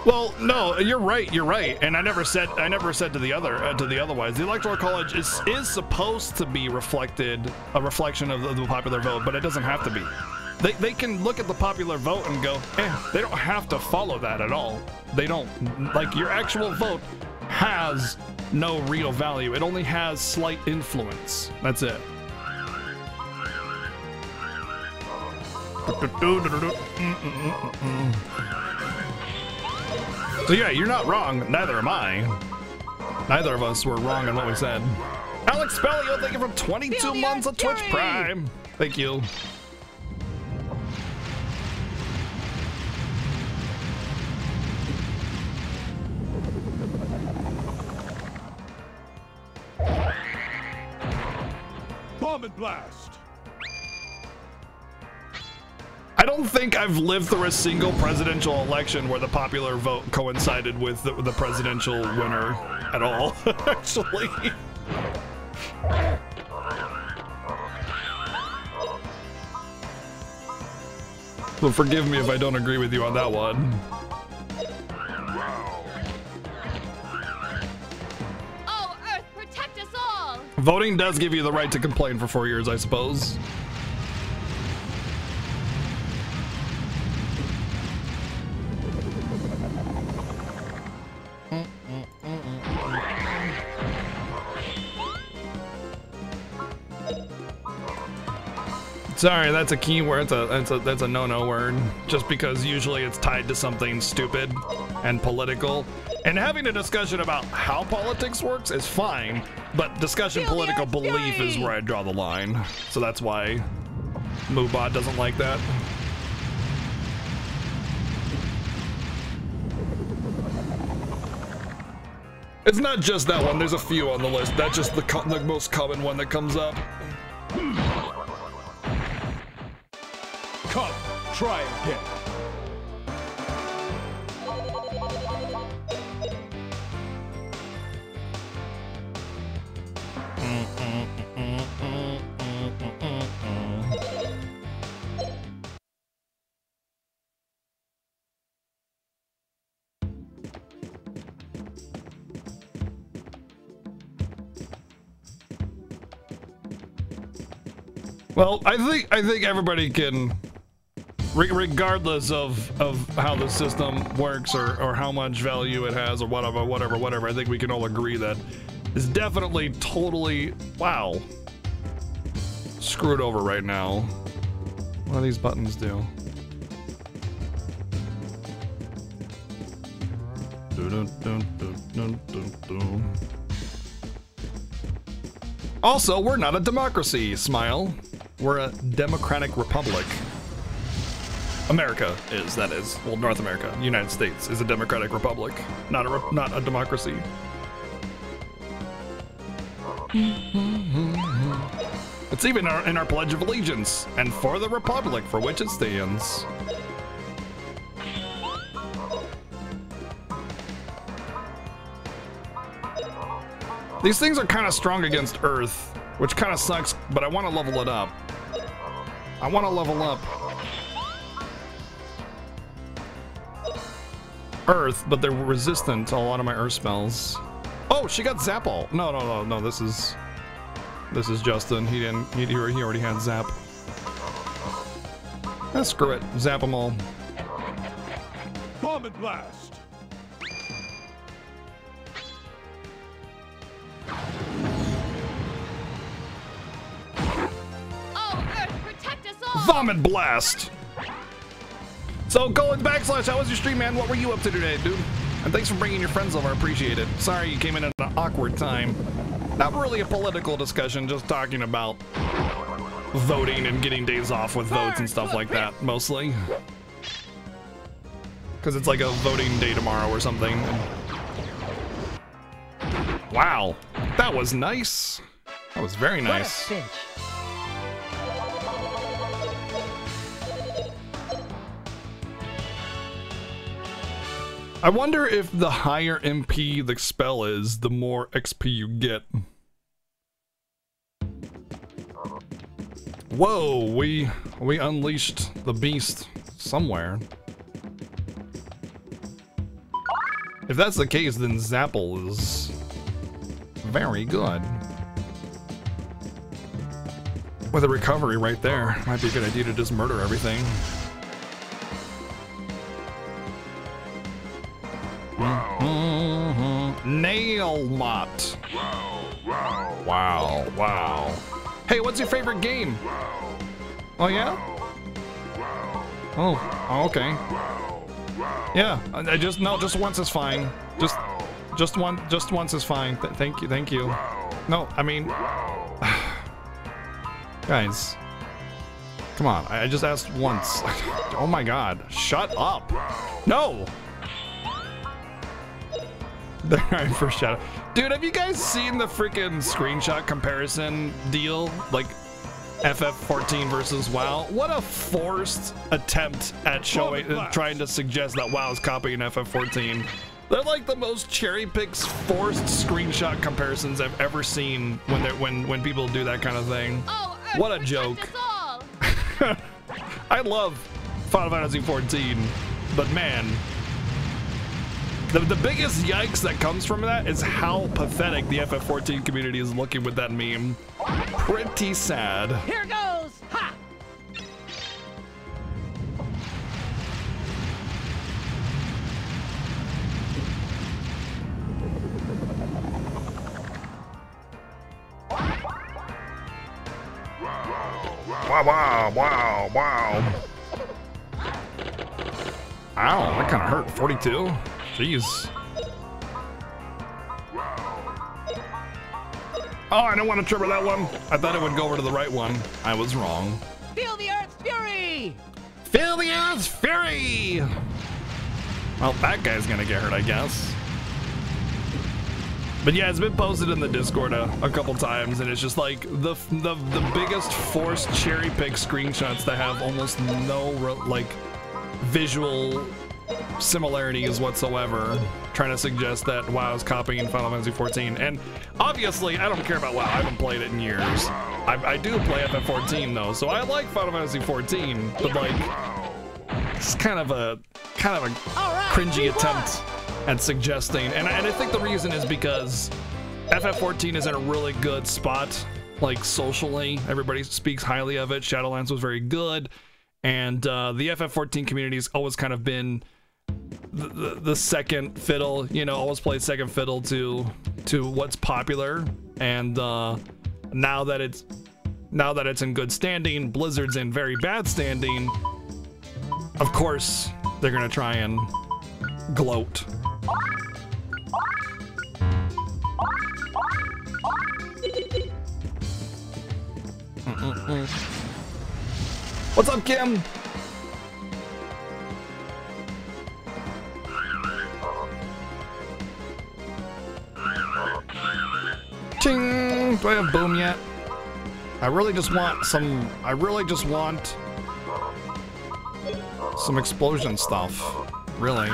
Well, no, you're right. You're right, and I never said to the otherwise. The Electoral College is supposed to be a reflection of the popular vote, but it doesn't have to be. They can look at the popular vote and go, they don't have to follow that at all. They don't, like, your actual vote has no real value. It only has slight influence. That's it. So yeah, you're not wrong. Neither am I. Neither of us were wrong in what we said. Alex Spellio, thank you for 22 months of Twitch Prime. Thank you. Bomb and blast. I don't think I've lived through a single presidential election where the popular vote coincided with the presidential winner at all, actually. So forgive me if I don't agree with you on that one. Oh, Earth, protect us all! Voting does give you the right to complain for 4 years, I suppose. Sorry, that's a key word. That's a no-no word. Just because usually it's tied to something stupid and political. And having a discussion about how politics works is fine, but discussion political belief is where I draw the line. So that's why Moobot doesn't like that. It's not just that one. There's a few on the list. That's just the most common one that comes up. Come, try again. Well, I think everybody can, regardless of how the system works or how much value it has or whatever, I think we can all agree that it's definitely totally, wow, screwed over right now. What do these buttons do? Also, we're not a democracy, Smile. We're a democratic republic. America is, that is. Well, North America, United States is a democratic republic, not a democracy. It's even in our Pledge of Allegiance, and for the republic for which it stands. These things are kind of strong against Earth, which kind of sucks, but I want to level it up. I want to level up Earth, but they're resistant to a lot of my Earth spells. Oh, she got Zap all. No, this is Justin. He already had Zap. Screw it. Zap them all. Bomb and blast. Vomit Blast! So, Colin /, how was your stream, man? What were you up to today, dude? And thanks for bringing your friends over, I appreciate it. Sorry you came in at an awkward time. Not really a political discussion, just talking about voting and getting days off with votes and stuff like that, mostly. Because it's like a voting day tomorrow or something. Wow, that was nice. That was very nice. I wonder if the higher MP the spell is, the more XP you get. Whoa, we unleashed the beast somewhere. If that's the case, then Zapple is very good. With a recovery right there, might be a good idea to just murder everything. Nail Mott. Wow, wow. Hey, what's your favorite game? Oh yeah? Oh, okay. Yeah, I just once is fine. Just once is fine. Thank you. No, I mean, guys, come on. I just asked once. Oh my God, shut up. No. There, first shadow. Dude, have you guys seen the freaking screenshot comparison deal? Like FF14 versus WoW? What a forced attempt at showing, trying to suggest that WoW is copying FF14. They're like the most cherry-picked, forced screenshot comparisons I've ever seen when people do that kind of thing. Oh, what a joke! I love Final Fantasy 14, but man. The biggest yikes that comes from that is how pathetic the FF14 community is looking with that meme. Pretty sad. Here goes! Ha! Wow. Ow, that kind of hurt. 42? Jeez. Oh, I don't want to trigger that one. I thought it would go over to the right one. I was wrong. Feel the Earth's fury! Feel the Earth's fury! Well, that guy's gonna get hurt, I guess. But yeah, it's been posted in the Discord a couple times, and it's just like the biggest forced cherry-pick screenshots that have almost no like visual similarities whatsoever, trying to suggest that WoW is copying Final Fantasy 14. And obviously, I don't care about WoW. I haven't played it in years. I do play FF14 though, so I like Final Fantasy 14. But like, it's kind of a cringy attempt at suggesting. And I think the reason is because FF14 is in a really good spot, like socially. Everybody speaks highly of it. Shadowlands was very good. And the FF14 community has always kind of been the second fiddle, you know, always played second fiddle to what's popular. And now that it's in good standing, Blizzard's in very bad standing. Of course, they're gonna try and gloat. What's up, Kim? Ching! Do I have boom yet? I really just want some explosion stuff. Really.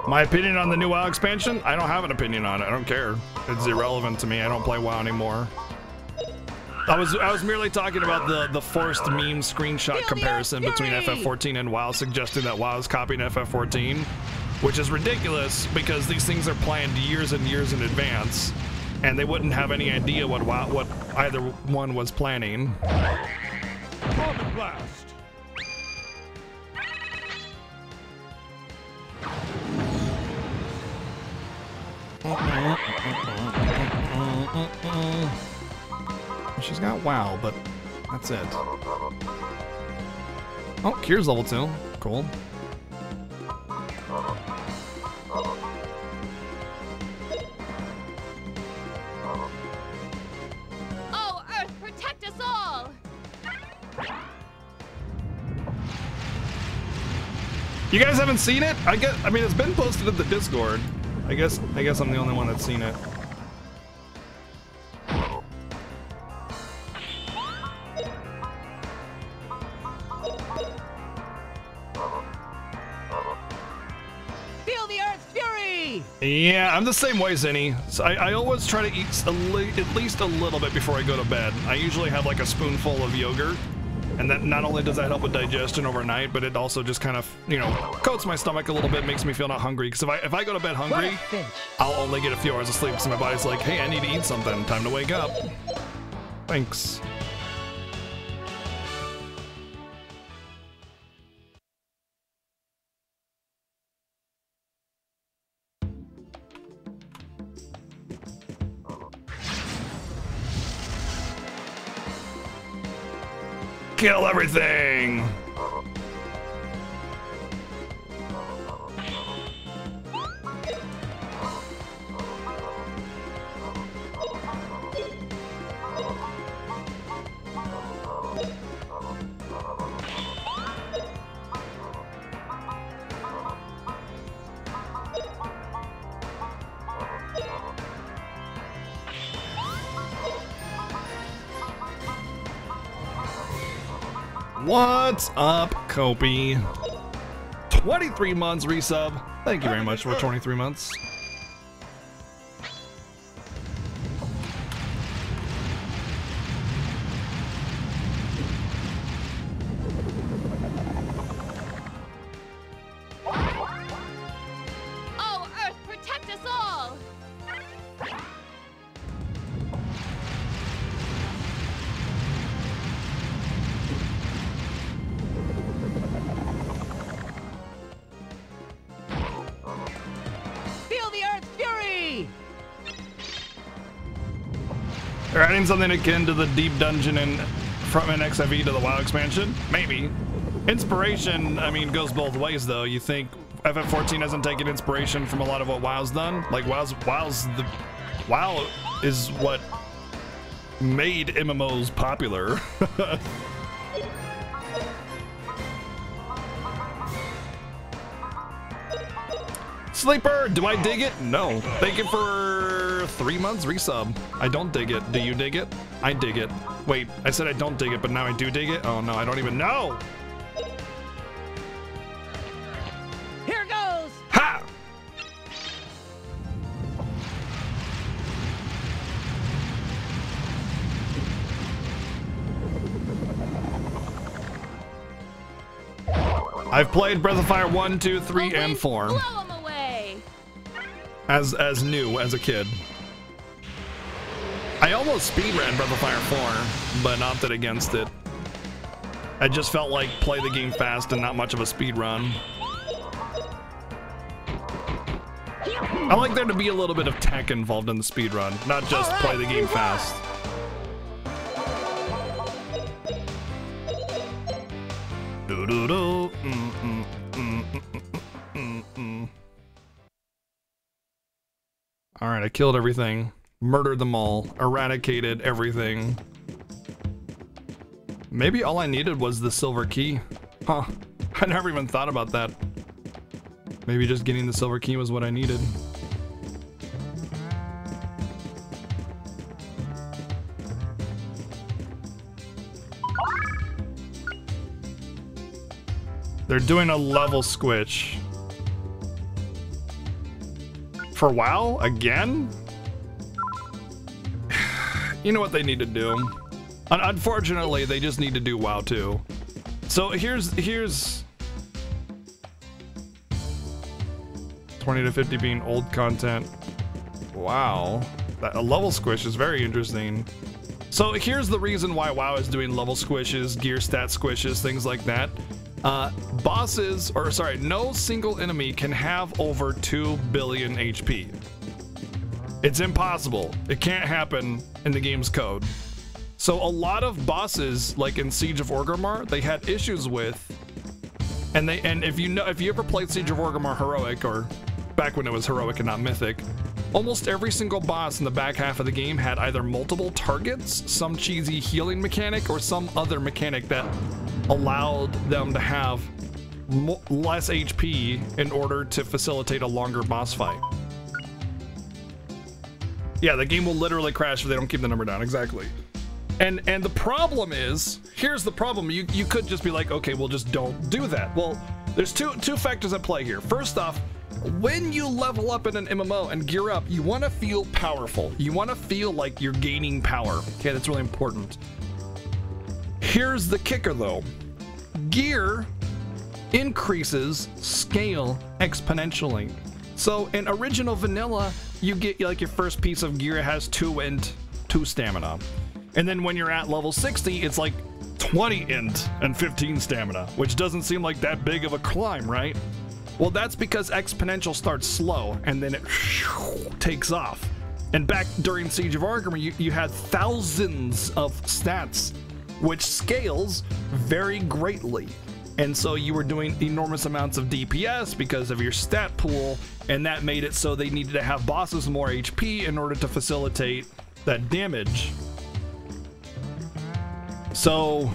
My opinion on the new WoW expansion? I don't have an opinion on it. I don't care. It's irrelevant to me. I don't play WoW anymore. I was merely talking about the forced meme screenshot comparison between FF14 and WoW, suggesting that WoW is copying FF14, which is ridiculous because these things are planned years and years in advance, and they wouldn't have any idea what either one was planning. Comet blast. She's got WoW, but that's it. Oh, Kier's level 2. Cool. Oh, Earth, protect us all! You guys haven't seen it? I mean, it's been posted in the Discord. I guess I'm the only one that's seen it. Feel the Earth's fury! Yeah, I'm the same way, Zinni. So I always try to eat at least a little bit before I go to bed. I usually have like a spoonful of yogurt, And that not only does that help with digestion overnight, but it also just kind of, you know, coats my stomach a little bit, makes me feel not hungry. Because if I go to bed hungry, I'll only get a few hours of sleep. So my body's like, hey, I need to eat something. Time to wake up. Thanks. Kill everything! What's up, Kopi? 23 months resub. Thank you very much for 23 months. Oh, Earth, protect us all! They're adding something akin to the deep dungeon from an XIV to the WoW expansion? Maybe. Inspiration, I mean, goes both ways though. You think FF14 hasn't taken inspiration from a lot of what WoW's done? Like WoW is what made MMOs popular. Sleeper, do I dig it? No. Thank you for 3 months resub. I don't dig it. Do you dig it? I dig it. Wait, I said I don't dig it, but now I do dig it? Oh no, I don't even know. Here goes! Ha! I've played Breath of Fire 1, 2, 3, and 4. Blow 'em away. As new as a kid. I almost speedran Breath of Fire 4, but opted against it. I just felt like play the game fast and not much of a speed run. I like there to be a little bit of tech involved in the speed run, not just play the game fast. Do-do-do. All right, I killed everything, murdered them all, eradicated everything. Maybe all I needed was the silver key. Huh, I never even thought about that. Maybe just getting the silver key was what I needed. They're doing a level switch. For WoW? Again? You know what they need to do? Unfortunately, they just need to do WoW too. So here's 20 to 50 being old content. Wow. A level squish is very interesting. So here's the reason why WoW is doing level squishes, gear stat squishes, things like that. Bosses, or sorry, no single enemy can have over 2 billion HP. It's impossible. It can't happen in the game's code. So a lot of bosses, like in Siege of Orgrimmar, they had issues with, and if you ever played Siege of Orgrimmar Heroic, or back when it was Heroic and not Mythic, almost every single boss in the back half of the game had either multiple targets, some cheesy healing mechanic, or some other mechanic that allowed them to have less HP in order to facilitate a longer boss fight. Yeah, the game will literally crash if they don't keep the number down, exactly. And the problem is, here's the problem, you could just be like, okay, well just don't do that. Well, there's two factors at play here. First off, when you level up in an MMO and gear up, you want to feel powerful. You want to feel like you're gaining power. Okay, that's really important. Here's the kicker though. Gear increases scale exponentially. So in original vanilla, you get like your first piece of gear has 2 int, 2 stamina. And then when you're at level 60, it's like 20 int and 15 stamina, which doesn't seem like that big of a climb, right? Well, that's because exponential starts slow and then it takes off. And back during Siege of Arkham, you had thousands of stats, which scales very greatly. And so you were doing enormous amounts of DPS because of your stat pool, and that made it so they needed to have bosses more HP in order to facilitate that damage. So,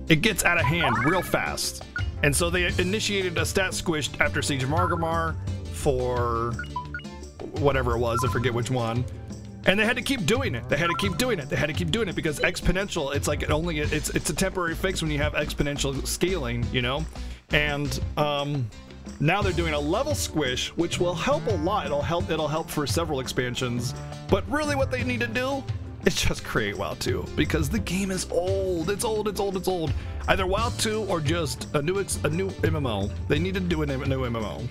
it gets out of hand real fast. And so they initiated a stat squish after Siege of Argamar for whatever it was, I forget which one. And they had to keep doing it. They had to keep doing it. They had to keep doing it because exponential, it's like it's a temporary fix when you have exponential scaling, you know? And now they're doing a level squish, which will help a lot. It'll help for several expansions. But really what they need to do is just create WoW 2 because the game is old. It's old. Either WoW 2 or just a new MMO. They need to do a new MMO.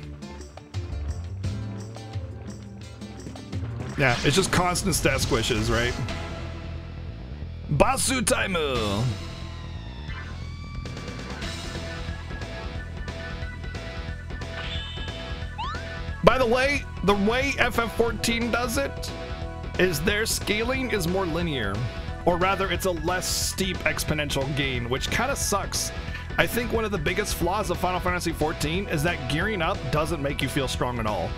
Yeah, it's just constant stat squishes, right? Basu Taimu! By the way FF14 does it is their scaling is more linear. Or rather, it's a less steep exponential gain, which kind of sucks. I think one of the biggest flaws of Final Fantasy XIV is that gearing up doesn't make you feel strong at all.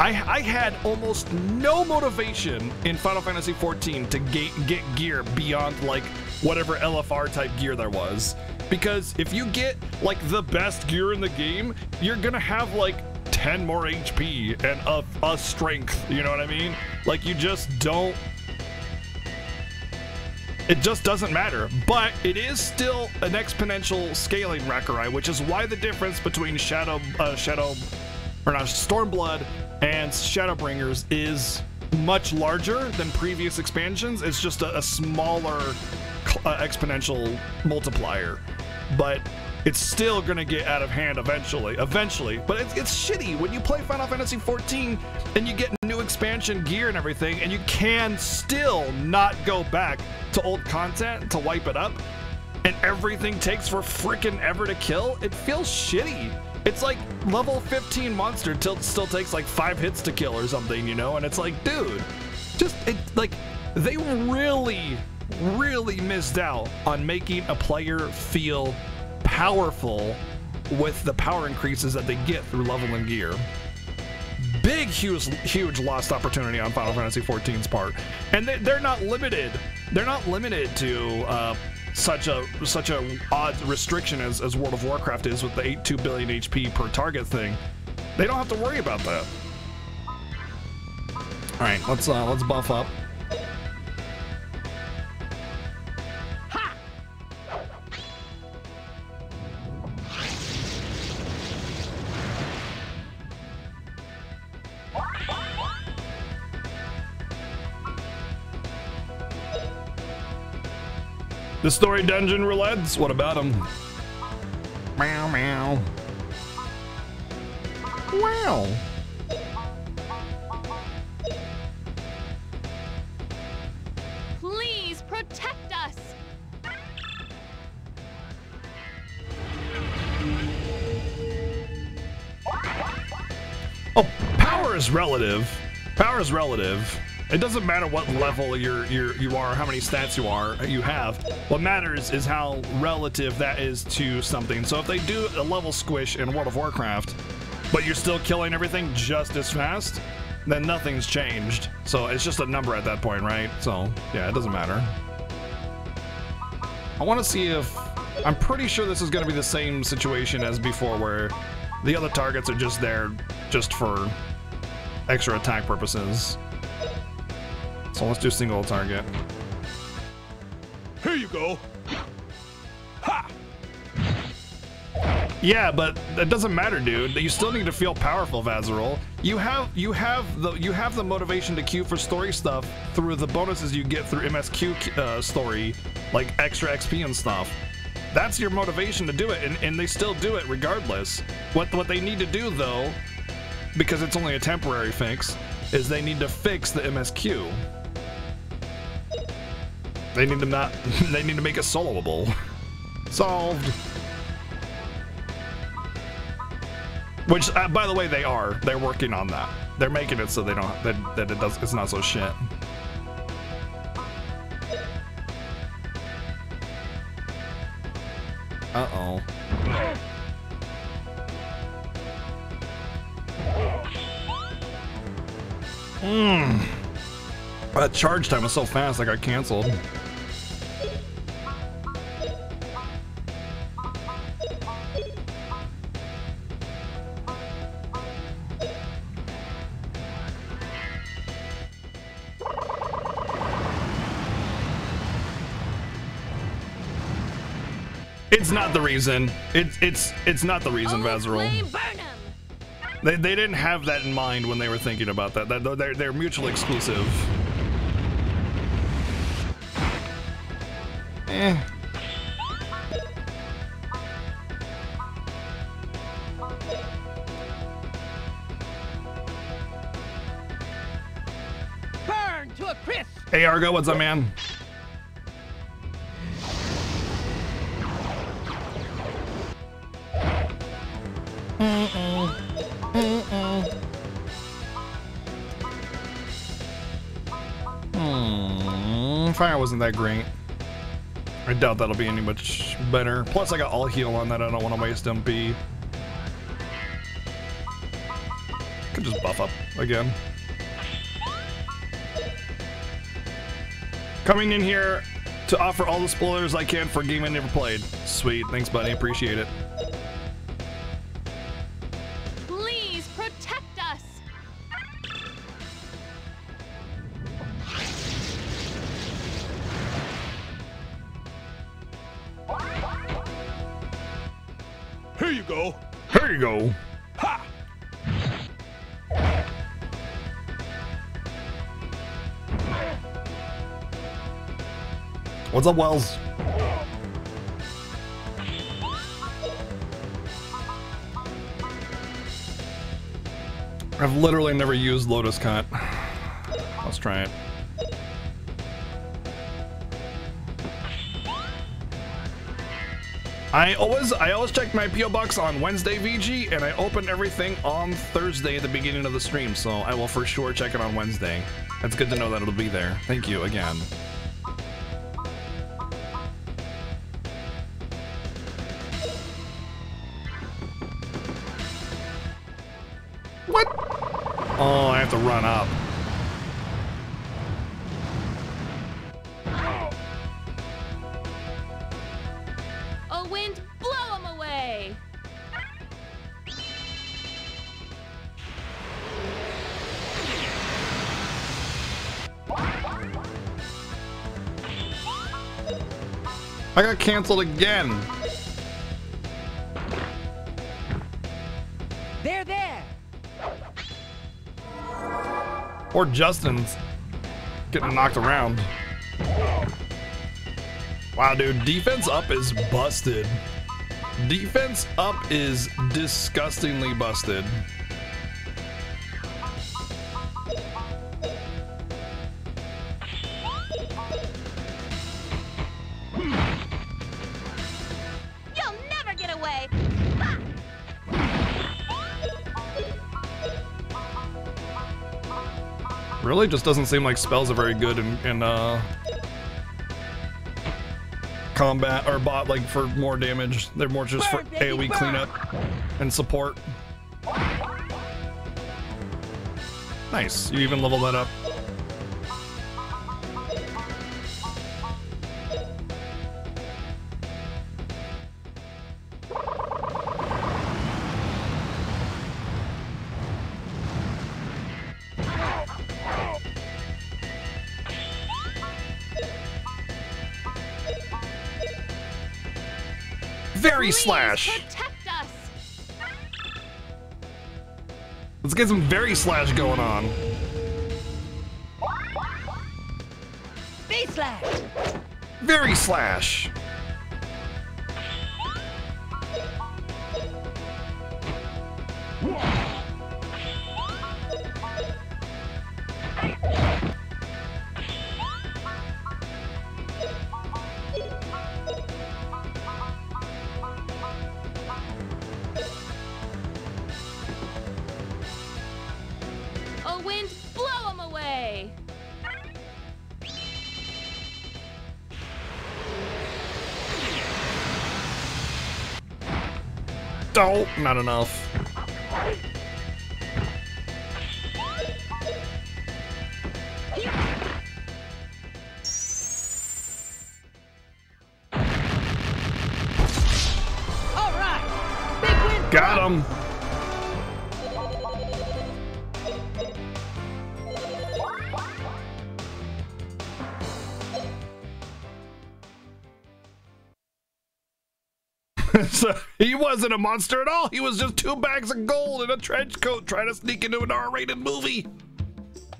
I had almost no motivation in Final Fantasy XIV to get gear beyond like whatever LFR type gear there was. Because if you get like the best gear in the game, you're gonna have like 10 more HP and a strength, you know what I mean? Like you just don't, it just doesn't matter. But it is still an exponential scaling Rakurai, which is why the difference between Stormblood and Shadowbringers is much larger than previous expansions. It's just a smaller exponential multiplier, but it's still gonna get out of hand eventually. But it's shitty when you play Final Fantasy XIV and you get new expansion gear and everything, and you can still not go back to old content to wipe it up, and everything takes for freaking ever to kill. It feels shitty. It's like level 15 monster still takes like 5 hits to kill or something, you know? And it's like, dude, they really missed out on making a player feel powerful with the power increases that they get through leveling gear. Big, huge lost opportunity on Final Fantasy XIV's part. And they're not limited. They're not limited to such a odd restriction as World of Warcraft is with the 2 billion HP per target thing. They don't have to worry about that. All right, let's buff up. Ha! The story dungeon relents. What about him? Meow meow. Wow. Please protect us. Oh, power is relative. Power is relative. It doesn't matter what level you are, how many stats you have. What matters is how relative that is to something. So if they do a level squish in World of Warcraft, but you're still killing everything just as fast, then nothing's changed. So it's just a number at that point, right? So yeah, it doesn't matter. I want to see if, I'm pretty sure this is going to be the same situation as before, where the other targets are just there just for extra attack purposes. So let's do single target. Here you go. Ha! Yeah, but that doesn't matter, dude. You still need to feel powerful, Vazirol. You have the motivation to queue for story stuff through the bonuses you get through MSQ story, like extra XP and stuff. That's your motivation to do it, and they still do it regardless. What they need to do though, because it's only a temporary fix, is they need to fix the MSQ. They need to they need to make it soloable. Solved. Which, by the way, they are. They're working on that. They're making it so they don't that it does. It's not so shit. Uh-oh. That charge time was so fast, I got canceled. It's not the reason. It's not the reason, Vazirol. They didn't have that in mind when they were thinking about that. They're mutually exclusive. Eh. Burn to a crisp. Hey Argo, what's up, man? Fire wasn't that great. I doubt that'll be any much better. Plus, I got all heal on that. I don't want to waste MP. Could just buff up again. Coming in here to offer all the spoilers I can for a game I never played. Sweet, thanks, buddy. Appreciate it. Please protect us. Here you go. Here you go. Ha! What's up, Wells? I've literally never used Lotus Cut. Let's try it. I always check my PO box on Wednesday, VG, and I open everything on Thursday at the beginning of the stream, so I will for sure check it on Wednesday. That's good to know that it'll be there. Thank you again. What? Oh, I have to run up. Oh, wind, blow them away. I got canceled again. They're there. Or Justin's getting knocked around. Wow, dude, defense up is busted. Defense up is disgustingly busted. You'll never get away. Really just doesn't seem like spells are very good in combat or bot, like for more damage. They're more just for AoE cleanup and support. Nice, you even leveled that up. Very Please slash. protect us. Let's get some very slash going on. Face slash. Very slash. Oh, wind, blow him away! Oh, not enough. All right. Big win. Got him. So he wasn't a monster at all. He was just 2 bags of gold and a trench coat trying to sneak into an R-rated movie.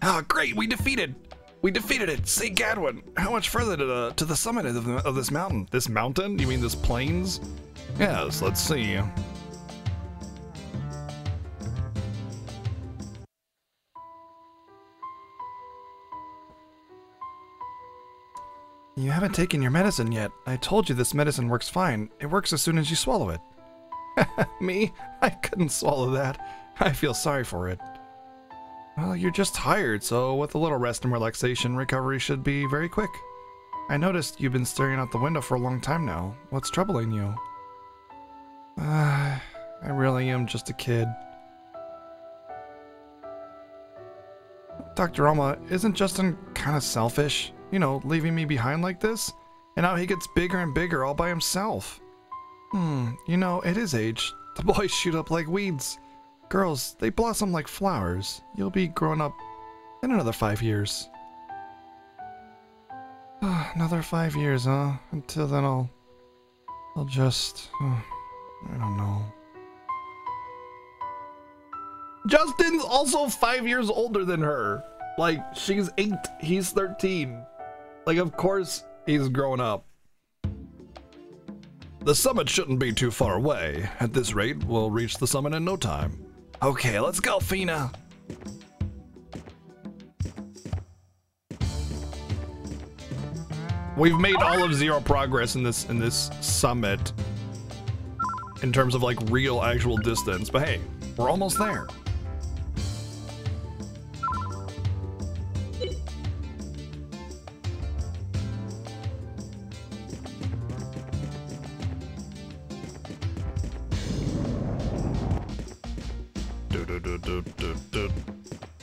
Oh, great. We defeated it. St. Gadwin. How much further to the summit of this mountain? This mountain? You mean this plains? Yes, let's see. You haven't taken your medicine yet. I told you this medicine works fine. It works as soon as you swallow it. Me? I couldn't swallow that. I feel sorry for it. Well, you're just tired, so with a little rest and relaxation, recovery should be very quick. I noticed you've been staring out the window for a long time now. What's troubling you? I really am just a kid. Dr. Alma, isn't Justin kind of selfish? You know, leaving me behind like this? And now he gets bigger and bigger all by himself. You know, at his age, the boys shoot up like weeds. Girls, they blossom like flowers. You'll be grown up in another 5 years. Another 5 years, huh? Until then I'll just... I don't know. Justin's also 5 years older than her. Like, she's 8, he's 13. Like, of course he's grown up. The summit shouldn't be too far away. At this rate, we'll reach the summit in no time. Okay, let's go, Fina. We've made all of 0 progress in this summit in terms of like real actual distance, but hey, we're almost there.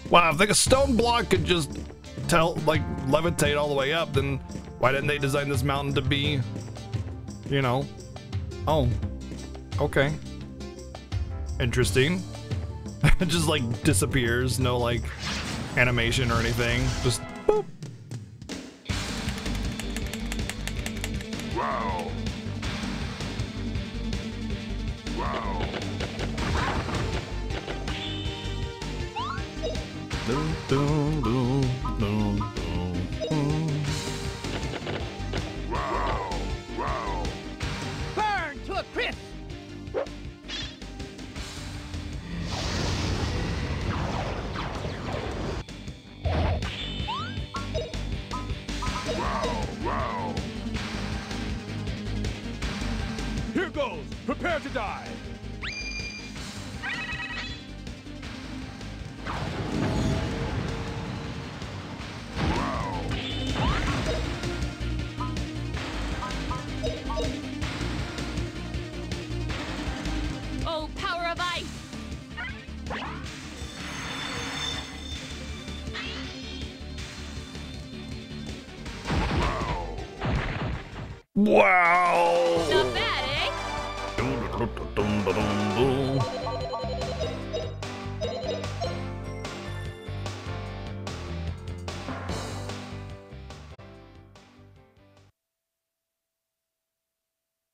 Wow, if like a stone block could just levitate all the way up, then why didn't they design this mountain to be, you know? Oh, okay. Interesting. It just like disappears, no like animation or anything. Just boop. Wow. Wow. Dun, dun, dun, dun, dun. Wow. Wow. Burn to a crisp. Wow. Wow. Here goes. Prepare to die. Oh, power of ice! Wow. Not bad, eh?